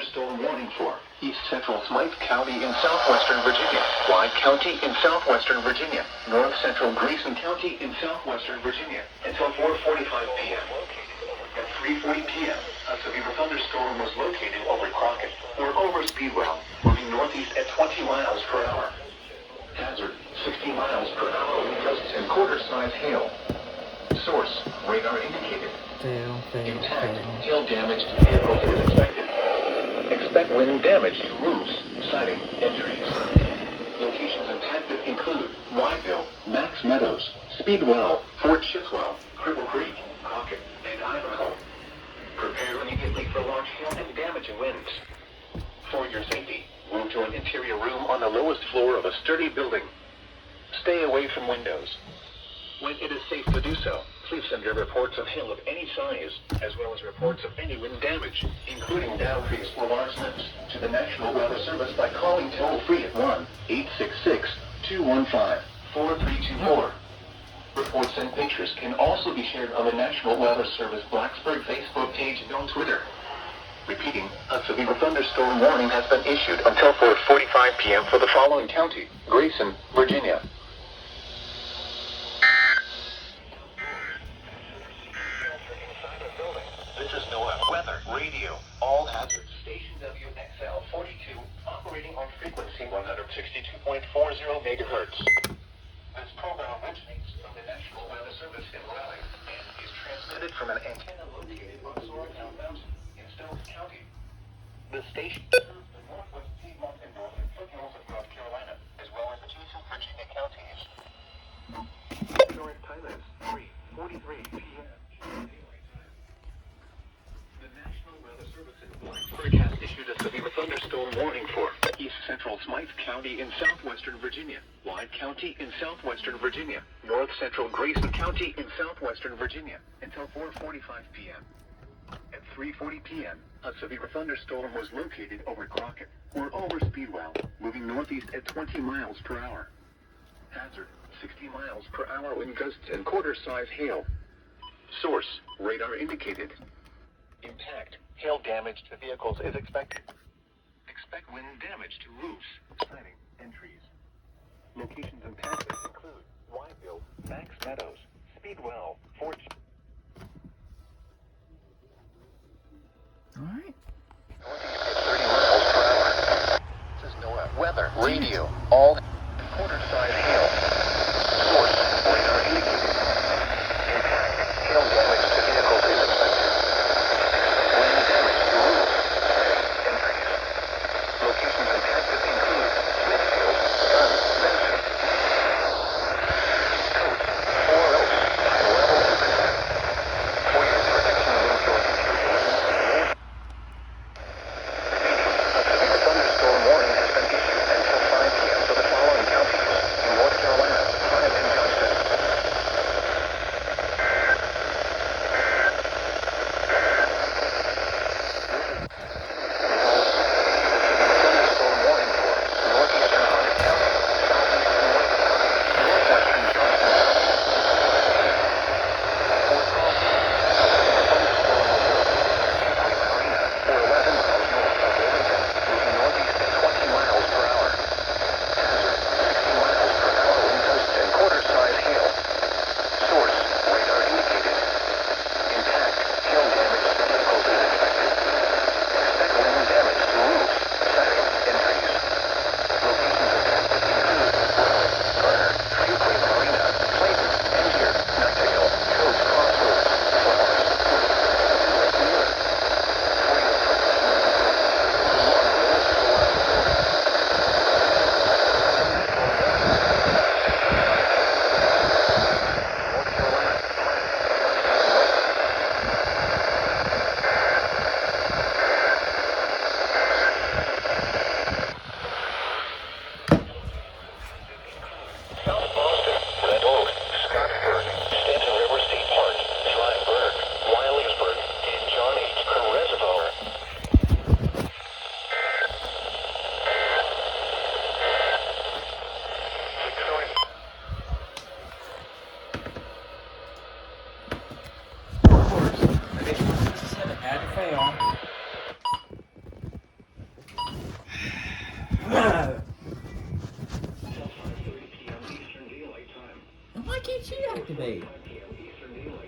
thunderstorm warning for East Central Smythe County in southwestern Virginia, Wide County in southwestern Virginia, North Central Grayson County in southwestern Virginia, until 4:45 p.m. At 3:40 p.m., a severe thunderstorm was located over Crockett, or over Speedwell, moving northeast at 20 miles per hour. Hazard, 60 miles per hour wind gusts and quarter-size hail. Source, radar indicated. Intact, hail damage to vehicles is expected. Expect wind damage to roofs, siding, and trees. Locations impacted include Wyville, Max Meadows, Speedwell, Fort Chiswell, Cripple Creek, Crockett, and Idaho. Prepare immediately for large hail and damaging winds. For your safety, move to an interior room on the lowest floor of a sturdy building. Stay away from windows. When it is safe to do so, please send your reports of hail of any size, as well as reports of any wind damage, including down trees or large limbs, to the National Weather Service by calling toll-free at 1-866-215-4324. Reports and pictures can also be shared on the National Weather Service Blacksburg Facebook page and on Twitter. Repeating, a severe thunderstorm warning has been issued until 4:45 p.m. for the following county: Grayson, Virginia. This is NOAA Weather Radio. All hazards. Station WXL 42, operating on frequency 162.40 megahertz. This program originates from the National Weather Service in Raleigh and is transmitted from an antenna located on Sorrowtown Mountain in Stokes County. The station serves the northwest Piedmont and northern foothills of North Carolina, as well as adjacent Virginia counties. Current time is 3:43 p.m. The National Weather Service in Blacksburg has issued a severe thunderstorm warning for East Central Smythe County in southwestern Virginia, Wide County in southwestern Virginia, North Central Grayson County in southwestern Virginia, until 4:45 p.m. At 3:40 p.m., a severe thunderstorm was located over Crockett, or over Speedwell, moving northeast at 20 miles per hour. Hazard, 60 miles per hour wind gusts and quarter-size hail. Source, radar indicated. Impact, hail damage to vehicles is expected. Expect wind damage to roofs, siding, and trees. Locations impacted include Wyville, Max Meadows, Speedwell, Fort... All right. Northeast at 30 miles per hour. This is NOAA Weather Radio. All quarter-size hail. Source, radar indicated. Impact, hail damage to vehicles is expected. Wind damage to roofs, siding, and trees. Locations impacted include Smithfield, Gun, Benson, Coates, 4 Oaks, Pine Level, and Benson. For your protection, move to an interior room. A severe thunderstorm warning has been issued until 5 p.m. for the following counties: in North Carolina, Hyde and Johnston. Thunderstorm warning for northeastern Hyde County, southeastern Wayne County, northwestern Johnston County. For thunderstorm was located near Hickory Marina, or 11 miles north of Evington, moving northeast at 20 miles per hour. Hazard, 60 miles per hour wind gusts and quarter-size hail. Source, radar indicated. Impact, hail damage to vehicles is expected. Expect wind damage to roofs, siding, and trees. Locations impacted include Raleigh, Garner, Hickory Marina, Clayton, Angier, Mcdowell, Coates Crossroads, Flowers, Lake Muir. For your protection, move to an interior room on the lowest floor of the building. North Carolina, Hyde, Johnston, and Wayne. South Boston, Red Oak, Scottsburg, Stanton River State Park, Dryburg, Williamsburg, and John H. Kerr Reservoir. The current Just had to add fail. p.m. Eastern Daylight Time. Why can't she activate? 5 p.m. Eastern Daylight.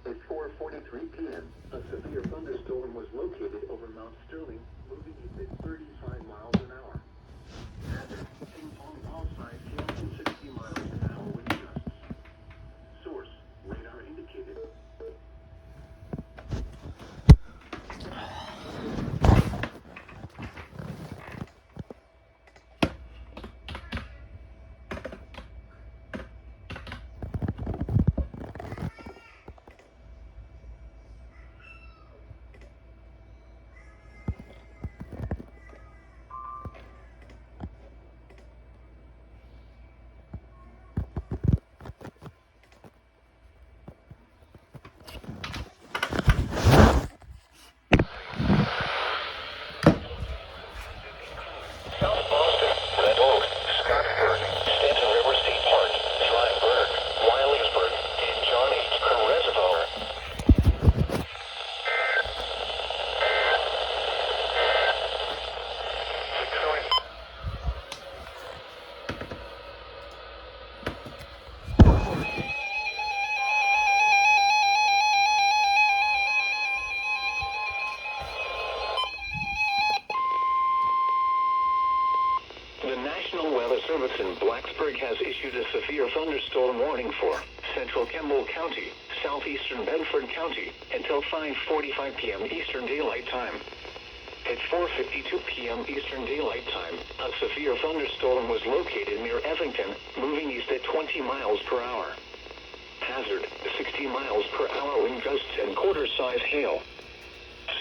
At 4:43 p.m., a severe thunderstorm was located over Mount Sterling, moving east at 35 miles an hour. Hazard: ping-pong ball size hail to 60 miles an hour with gusts. Source: radar indicated. The National Weather Service in Blacksburg has issued a severe thunderstorm warning for central Campbell County, southeastern Bedford County, until 5:45 p.m. Eastern Daylight Time. At 4:52 p.m. Eastern Daylight Time, a severe thunderstorm was located near Evington, moving east at 20 miles per hour. Hazard: 60 miles per hour wind gusts and quarter-size hail.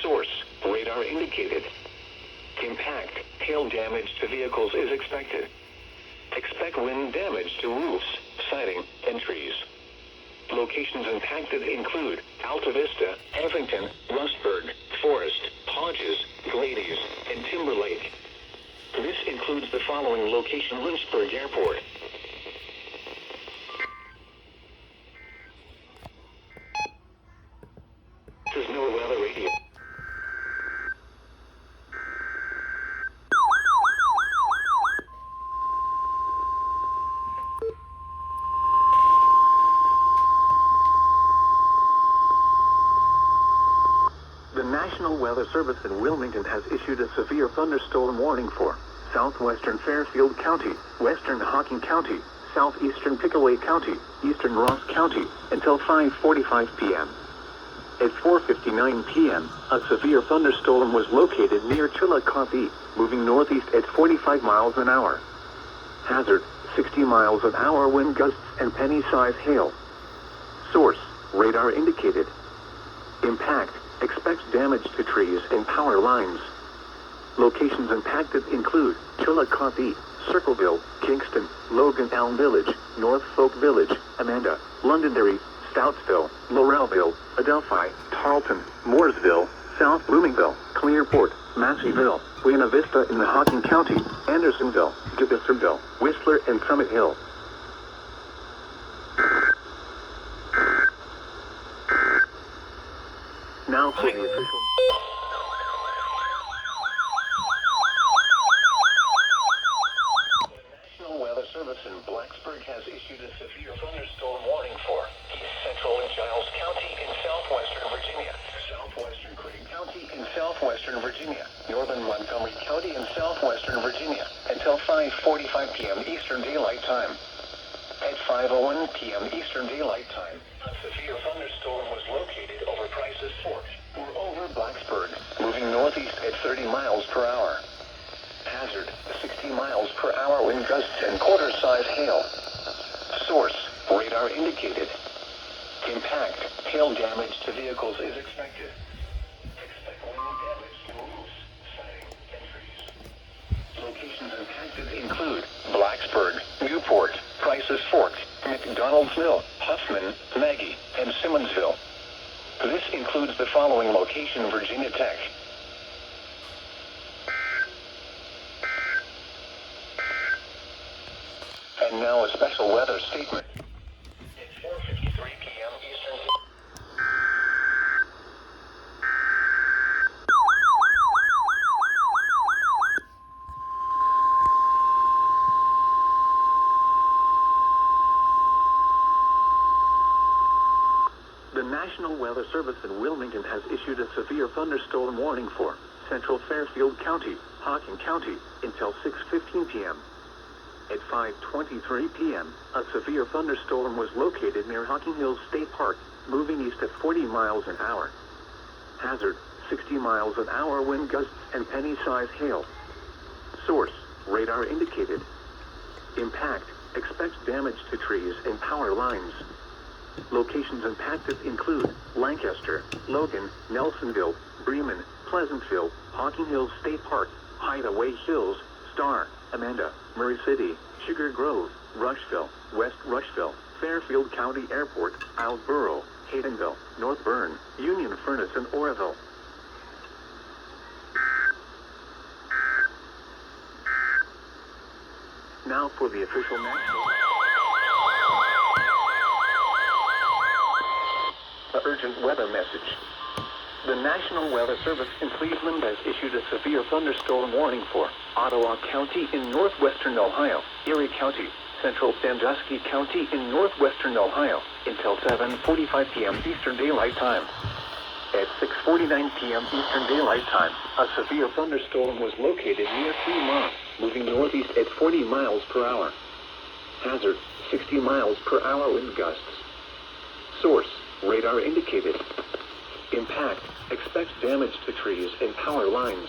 Source: radar indicated. Impact: hail damage to vehicles is expected. Expect wind damage to roofs, siding, and trees. Locations impacted include Alta Vista, Evington, Rustburg, Forest, Hodges, Glades, and Timberlake. This includes the following location: Lynchburg Airport. This is no weather radio. The National Weather Service in Wilmington has issued a severe thunderstorm warning for southwestern Fairfield County, western Hocking County, southeastern Pickaway County, eastern Ross County, until 5:45 p.m. At 4:59 p.m., a severe thunderstorm was located near Chillicothe, moving northeast at 45 miles an hour. Hazard: 60 miles an hour wind gusts and penny-size hail. Source: radar indicated. Impact: expect damage to trees and power lines. Locations impacted include Chillicothe, Circleville, Kingston, Logan Elm Village, North Folk Village, Amanda, Londonderry, Stoutsville, Laurelville, Adelphi, Tarleton, Mooresville, South Bloomingville, Clearport, Masseyville, Buena Vista in Hocking County, Andersonville, Jeffersonville, Whistler, and Summit Hill. Now for the official... National Weather Service in Blacksburg has issued a severe thunderstorm warning for East Central and Giles County in southwestern Virginia, southwestern Creighton County in southwestern Virginia, northern Montgomery County in southwestern Virginia, until 5:45 p.m. Eastern Daylight Time. At 5:01 p.m. Eastern Daylight Time, a severe thunderstorm was located over Price's Fork, or over Blacksburg, moving northeast at 30 miles per hour. Hazard, 60 miles per hour wind gusts and quarter-size hail. Source, radar indicated. Impact, hail damage to vehicles is expected. Expect wind damage to roofs, siding, and trees. Locations impacted include Blacksburg, Newport, Price's Fork, McDonald'sville, Huffman, Maggie, and Simmonsville. This includes the following location: Virginia Tech. And now a special weather statement. It's 4:53 p.m. Eastern. The National Weather Service in Wilmington has issued a severe thunderstorm warning for Central Fairfield County, Hocking County, until 6:15 p.m. At 5:23 p.m., a severe thunderstorm was located near Hocking Hills State Park, moving east at 40 miles an hour. Hazard, 60 miles an hour wind gusts and penny-size hail. Source, radar indicated. Impact, expect damage to trees and power lines. Locations impacted include Lancaster, Logan, Nelsonville, Bremen, Pleasantville, Hocking Hills State Park, Hideaway Hills, Star, Amanda, Murray City, Sugar Grove, Rushville, West Rushville, Fairfield County Airport, Islesboro, Haydenville, North Bern, Union Furnace, and Oroville. Now for the official national... The urgent weather message. The National Weather Service in Cleveland has issued a severe thunderstorm warning for Ottawa County in northwestern Ohio, Erie County, central Sandusky County in northwestern Ohio, until 7:45 p.m. Eastern Daylight Time. At 6:49 p.m. Eastern Daylight Time, a severe thunderstorm was located near Fremont, moving northeast at 40 miles per hour. Hazard, 60 miles per hour wind gusts. Source, radar indicated. Impact, expect damage to trees and power lines.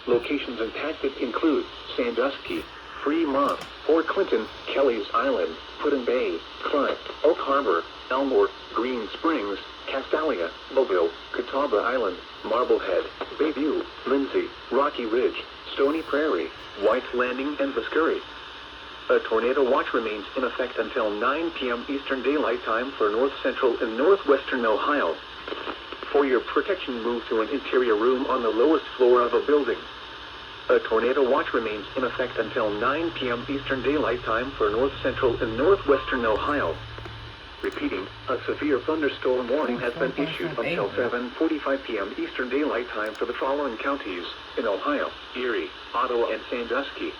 Locations impacted include Sandusky, Fremont, Fort Clinton, Kelly's Island, Put-in Bay, Clark, Oak Harbor, Elmore, Green Springs, Castalia, Mobile, Catawba Island, Marblehead, Bayview, Lindsay, Rocky Ridge, Stony Prairie, White Landing, and Muscuri. A tornado watch remains in effect until 9 p.m. Eastern Daylight Time for north central and northwestern Ohio. For your protection, move to an interior room on the lowest floor of a building. A tornado watch remains in effect until 9 p.m. Eastern Daylight Time for north central and northwestern Ohio. Repeating, a severe thunderstorm warning has been issued until 7:45 p.m. Eastern Daylight Time for the following counties in Ohio: Erie, Ottawa, and Sandusky.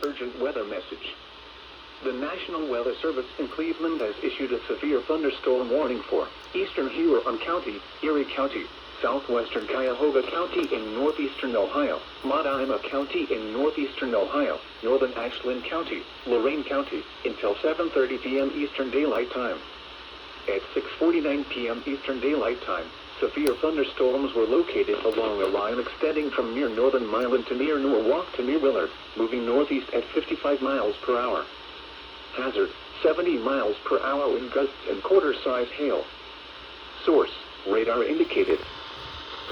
Urgent weather message. The National Weather Service in Cleveland has issued a severe thunderstorm warning for eastern Huron County, Erie County, southwestern Cuyahoga County in northeastern Ohio, Montana County in northeastern Ohio, northern Ashland County, Lorain County, until 7:30 p.m. Eastern Daylight Time. At 6:49 p.m. Eastern Daylight Time, severe thunderstorms were located along a line extending from near northern Milan to near Norwalk to near Willard, moving northeast at 55 miles per hour. Hazard, 70 miles per hour wind gusts and quarter-size hail. Source, radar indicated.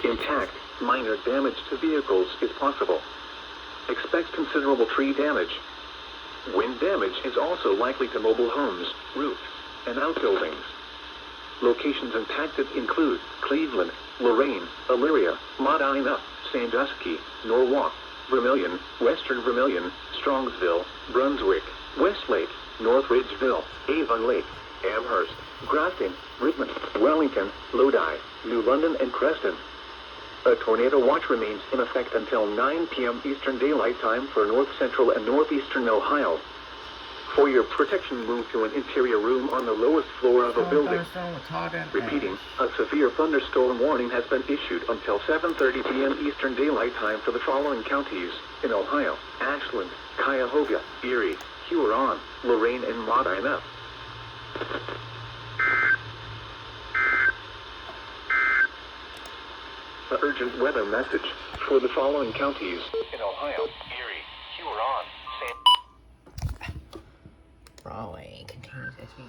Impact, minor damage to vehicles is possible. Expect considerable tree damage. Wind damage is also likely to mobile homes, roofs, and outbuildings. Locations impacted include Cleveland, Lorraine, Elyria, Medina, Sandusky, Norwalk, Vermilion, Western Vermilion, Strongsville, Brunswick, Westlake, North Ridgeville, Avon Lake, Amherst, Grafton, Richmond, Wellington, Lodi, New London, and Creston. A tornado watch remains in effect until 9 p.m. Eastern Daylight Time for North Central and Northeastern Ohio. For your protection, move to an interior room on the lowest floor of a building. Repeating, a severe thunderstorm warning has been issued until 7:30 p.m. Eastern Daylight Time for the following counties in Ohio: Ashland, Cuyahoga, Erie, Huron, Lorraine, and Medina. The urgent weather message for the following counties in Ohio: Erie, Huron, Raleigh continues this week.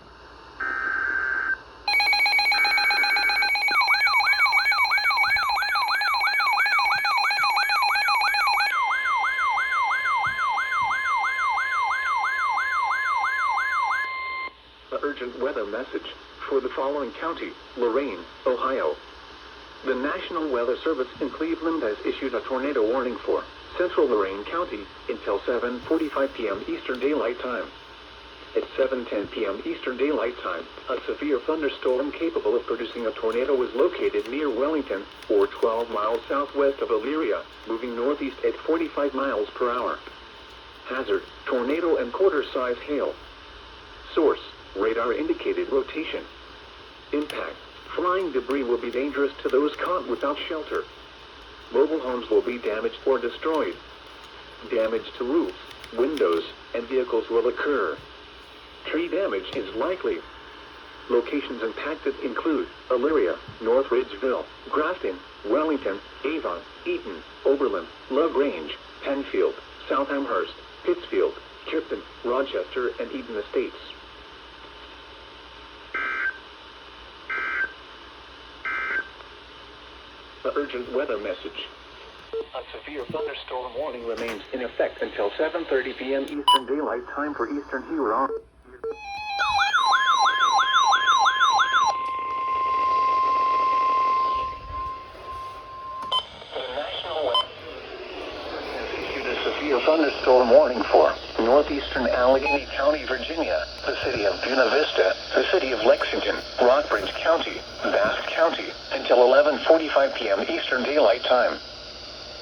The urgent weather message for the following county: Lorraine, Ohio. The National Weather Service in Cleveland has issued a tornado warning for Central Lorraine County until 7:45 p.m. Eastern Daylight Time. At 7:10 p.m. Eastern Daylight Time, a severe thunderstorm capable of producing a tornado was located near Wellington, or 12 miles southwest of Elyria, moving northeast at 45 miles per hour. Hazard, tornado and quarter-size hail. Source, radar indicated rotation. Impact, flying debris will be dangerous to those caught without shelter. Mobile homes will be damaged or destroyed. Damage to roofs, windows, and vehicles will occur. Tree damage is likely. Locations impacted include Elyria, North Ridgeville, Grafton, Wellington, Avon, Eaton, Oberlin, LaGrange, Penfield, South Amherst, Pittsfield, Kirkton, Rochester, and Eden Estates. The urgent weather message. A severe thunderstorm warning remains in effect until 7:30 p.m. Eastern Daylight Time for Eastern Huron. The National Weather Service has issued a severe thunderstorm warning for Northeastern Allegheny County, Virginia, the city of Buena Vista, the city of Lexington, Rockbridge County, Bath County, until 11:45 p.m. Eastern Daylight Time.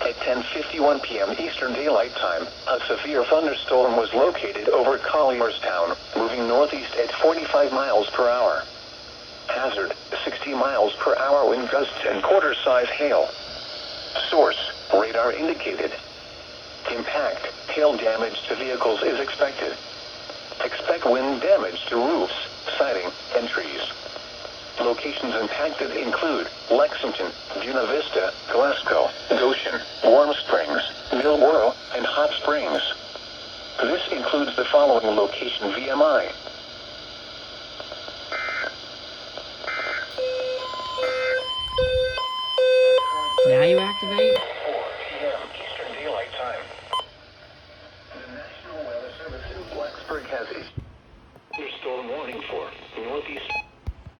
At 10:51 p.m. Eastern Daylight Time, a severe thunderstorm was located over Colliers town, moving northeast at 45 miles per hour. Hazard, 60 miles per hour wind gusts and quarter-size hail. Source, radar indicated. Impact, hail damage to vehicles is expected. Expect wind damage to roofs, siding, and trees. Locations impacted include Lexington, Buena Vista, Glasgow, Goshen, Warm Springs, Millboro, and Hot Springs. This includes the following location VMI. Now you activate? 4 p.m. Eastern Daylight Time. The National Weather Service in Blacksburg has issued a storm warning for